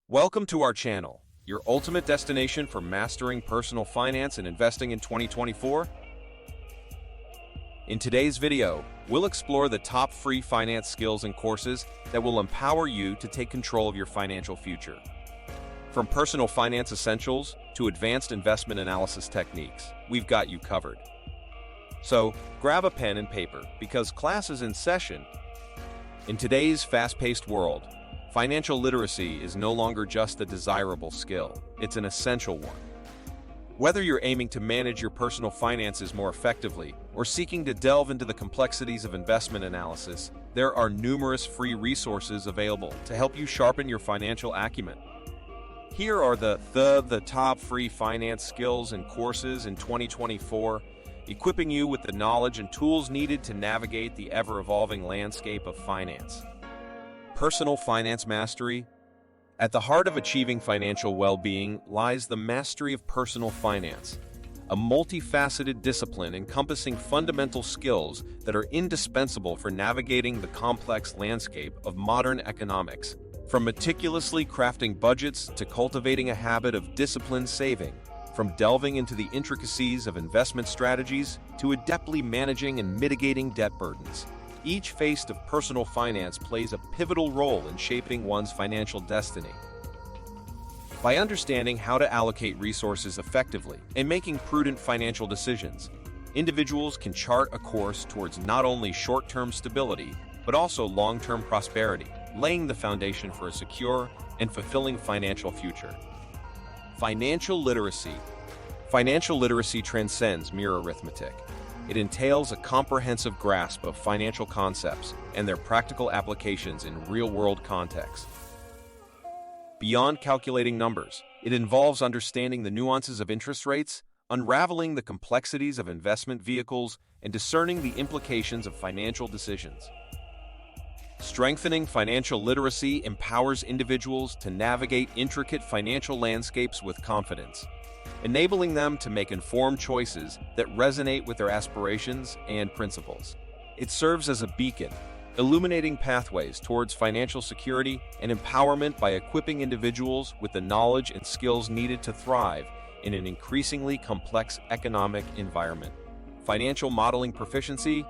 Welcome to our channel, your ultimate destination for mastering personal finance and investing in 2024. In today's video, we'll explore the top free finance skills and courses that will empower you to take control of your financial future. From personal finance essentials to advanced investment analysis techniques, we've got you covered. So, grab a pen and paper because class is in session. In today's fast-paced world, financial literacy is no longer just a desirable skill, it's an essential one. Whether you're aiming to manage your personal finances more effectively or seeking to delve into the complexities of investment analysis, there are numerous free resources available to help you sharpen your financial acumen. Here are the top free finance skills and courses in 2024, equipping you with the knowledge and tools needed to navigate the ever-evolving landscape of finance. Personal finance mastery. At the heart of achieving financial well-being lies the mastery of personal finance, a multifaceted discipline encompassing fundamental skills that are indispensable for navigating the complex landscape of modern economics. From meticulously crafting budgets to cultivating a habit of disciplined saving, from delving into the intricacies of investment strategies to adeptly managing and mitigating debt burdens. Each phase of personal finance plays a pivotal role in shaping one's financial destiny. By understanding how to allocate resources effectively and making prudent financial decisions, individuals can chart a course towards not only short-term stability, but also long-term prosperity, laying the foundation for a secure and fulfilling financial future. Financial literacy. Financial literacy transcends mere arithmetic. It entails a comprehensive grasp of financial concepts and their practical applications in real-world contexts. Beyond calculating numbers, it involves understanding the nuances of interest rates, unraveling the complexities of investment vehicles, and discerning the implications of financial decisions. Strengthening financial literacy empowers individuals to navigate intricate financial landscapes with confidence, enabling them to make informed choices that resonate with their aspirations and principles. It serves as a beacon, illuminating pathways towards financial security and empowerment by equipping individuals with the knowledge and skills needed to thrive in an increasingly complex economic environment. Financial modeling proficiency.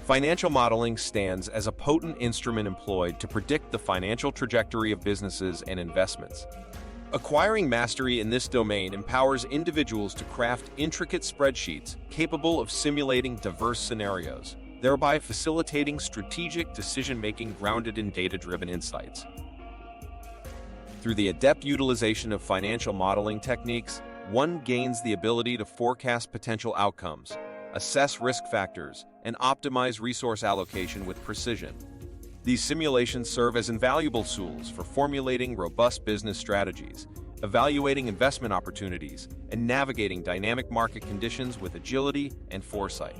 Financial modeling stands as a potent instrument employed to predict the financial trajectory of businesses and investments. Acquiring mastery in this domain empowers individuals to craft intricate spreadsheets capable of simulating diverse scenarios, thereby facilitating strategic decision-making grounded in data-driven insights. Through the adept utilization of financial modeling techniques, one gains the ability to forecast potential outcomes, assess risk factors, and optimize resource allocation with precision. These simulations serve as invaluable tools for formulating robust business strategies, evaluating investment opportunities, and navigating dynamic market conditions with agility and foresight.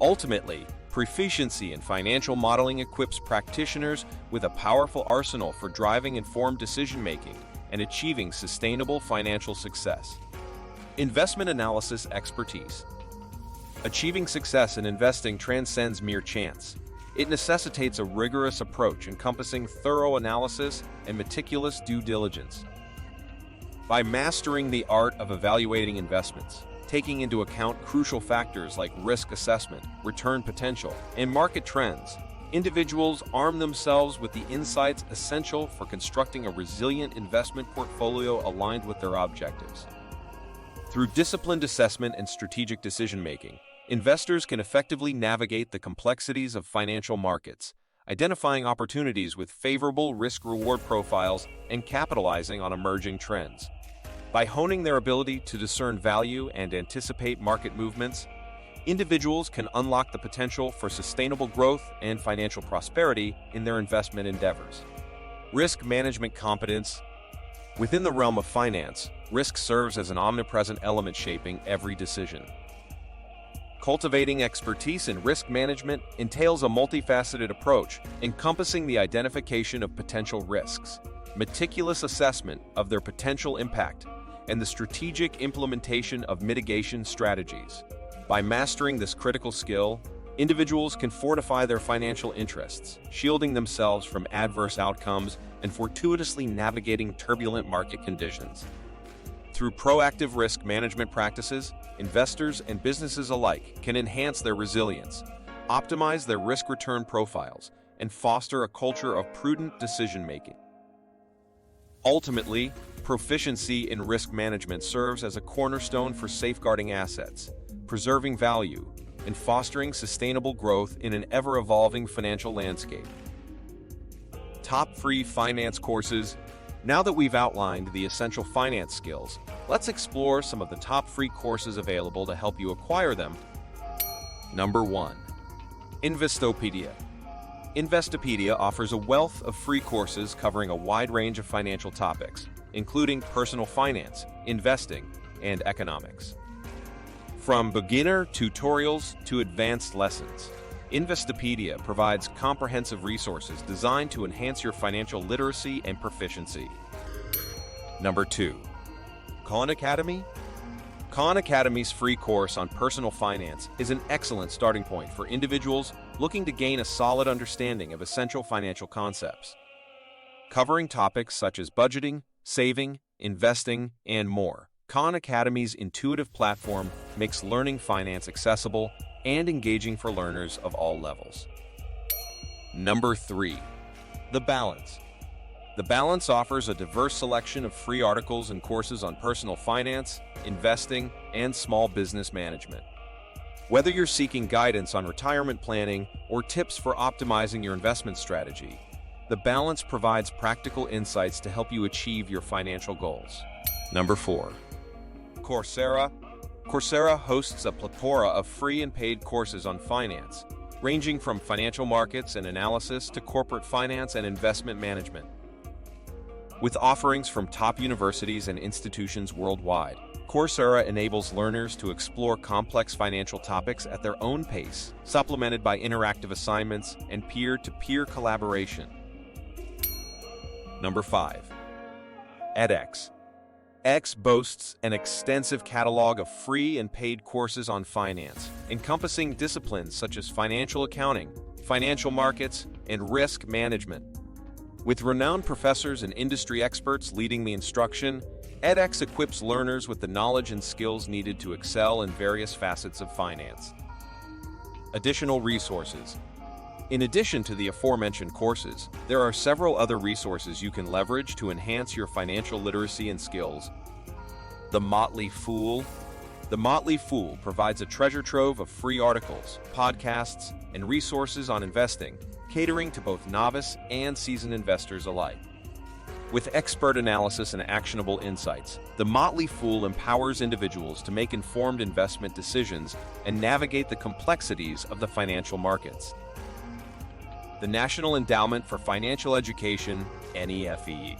Ultimately, proficiency in financial modeling equips practitioners with a powerful arsenal for driving informed decision-making and achieving sustainable financial success. Investment analysis expertise. Achieving success in investing transcends mere chance. It necessitates a rigorous approach encompassing thorough analysis and meticulous due diligence. By mastering the art of evaluating investments, taking into account crucial factors like risk assessment, return potential, and market trends, individuals arm themselves with the insights essential for constructing a resilient investment portfolio aligned with their objectives. Through disciplined assessment and strategic decision-making, investors can effectively navigate the complexities of financial markets, identifying opportunities with favorable risk-reward profiles and capitalizing on emerging trends. By honing their ability to discern value and anticipate market movements, individuals can unlock the potential for sustainable growth and financial prosperity in their investment endeavors. Risk management competence. Within the realm of finance, risk serves as an omnipresent element shaping every decision. Cultivating expertise in risk management entails a multifaceted approach encompassing the identification of potential risks, meticulous assessment of their potential impact, and the strategic implementation of mitigation strategies. By mastering this critical skill, Individuals can fortify their financial interests, shielding themselves from adverse outcomes and fortuitously navigating turbulent market conditions. Through proactive risk management practices, investors and businesses alike can enhance their resilience, optimize their risk-return profiles, and foster a culture of prudent decision-making. Ultimately, proficiency in risk management serves as a cornerstone for safeguarding assets, preserving value, and fostering sustainable growth in an ever-evolving financial landscape. Top free finance courses. Now that we've outlined the essential finance skills, let's explore some of the top free courses available to help you acquire them. Number 1. Investopedia. Investopedia offers a wealth of free courses covering a wide range of financial topics, including personal finance, investing, and economics. From beginner tutorials to advanced lessons, Investopedia provides comprehensive resources designed to enhance your financial literacy and proficiency. Number 2. Khan Academy. Khan Academy's free course on personal finance is an excellent starting point for individuals looking to gain a solid understanding of essential financial concepts. Covering topics such as budgeting, saving, investing, and more, Khan Academy's intuitive platform makes learning finance accessible and engaging for learners of all levels. Number 3. The Balance. The Balance offers a diverse selection of free articles and courses on personal finance, investing, and small business management. Whether you're seeking guidance on retirement planning or tips for optimizing your investment strategy, The Balance provides practical insights to help you achieve your financial goals. Number 4. Coursera. Coursera hosts a plethora of free and paid courses on finance, ranging from financial markets and analysis to corporate finance and investment management. With offerings from top universities and institutions worldwide, Coursera enables learners to explore complex financial topics at their own pace, supplemented by interactive assignments and peer-to-peer collaboration. Number 5. edX. edX boasts an extensive catalog of free and paid courses on finance, encompassing disciplines such as financial accounting, financial markets, and risk management. With renowned professors and industry experts leading the instruction, edX equips learners with the knowledge and skills needed to excel in various facets of finance. Additional resources. In addition to the aforementioned courses, there are several other resources you can leverage to enhance your financial literacy and skills. The Motley Fool. The Motley Fool provides a treasure trove of free articles, podcasts, and resources on investing, catering to both novice and seasoned investors alike. With expert analysis and actionable insights, The Motley Fool empowers individuals to make informed investment decisions and navigate the complexities of the financial markets. The National Endowment for Financial Education, NEFE.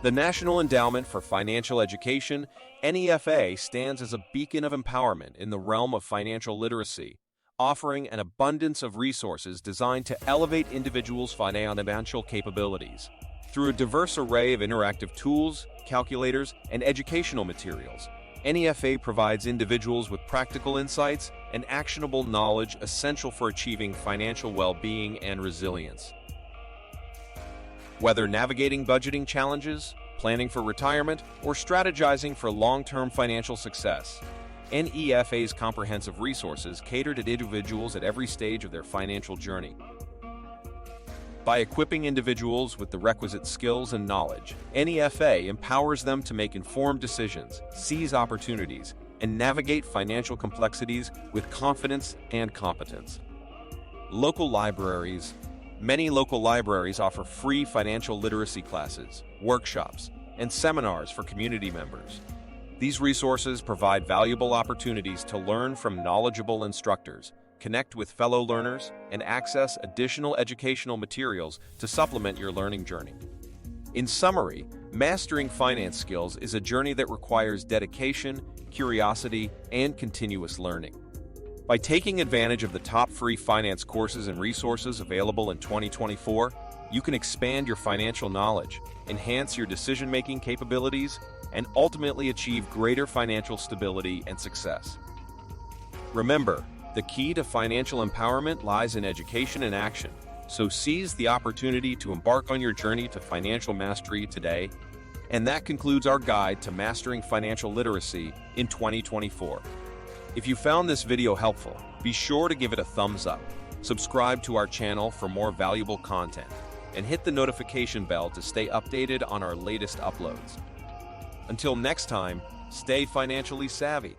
The National Endowment for Financial Education, NEFA, stands as a beacon of empowerment in the realm of financial literacy, offering an abundance of resources designed to elevate individuals' financial capabilities. Through a diverse array of interactive tools, calculators, and educational materials, NEFA provides individuals with practical insights and actionable knowledge essential for achieving financial well-being and resilience. Whether navigating budgeting challenges, planning for retirement, or strategizing for long-term financial success, NEFA's comprehensive resources cater to individuals at every stage of their financial journey. By equipping individuals with the requisite skills and knowledge, NEFA empowers them to make informed decisions, seize opportunities, and navigate financial complexities with confidence and competence. Local libraries. Many local libraries offer free financial literacy classes, workshops, and seminars for community members. These resources provide valuable opportunities to learn from knowledgeable instructors, connect with fellow learners, and access additional educational materials to supplement your learning journey. In summary, mastering finance skills is a journey that requires dedication, curiosity, and continuous learning. By taking advantage of the top free finance courses and resources available in 2024, you can expand your financial knowledge, enhance your decision-making capabilities, and ultimately achieve greater financial stability and success. Remember, The key to financial empowerment lies in education and action. So seize the opportunity to embark on your journey to financial mastery today. And that concludes our guide to mastering financial literacy in 2024. If you found this video helpful, be sure to give it a thumbs up, subscribe to our channel for more valuable content, and hit the notification bell to stay updated on our latest uploads. Until next time, stay financially savvy.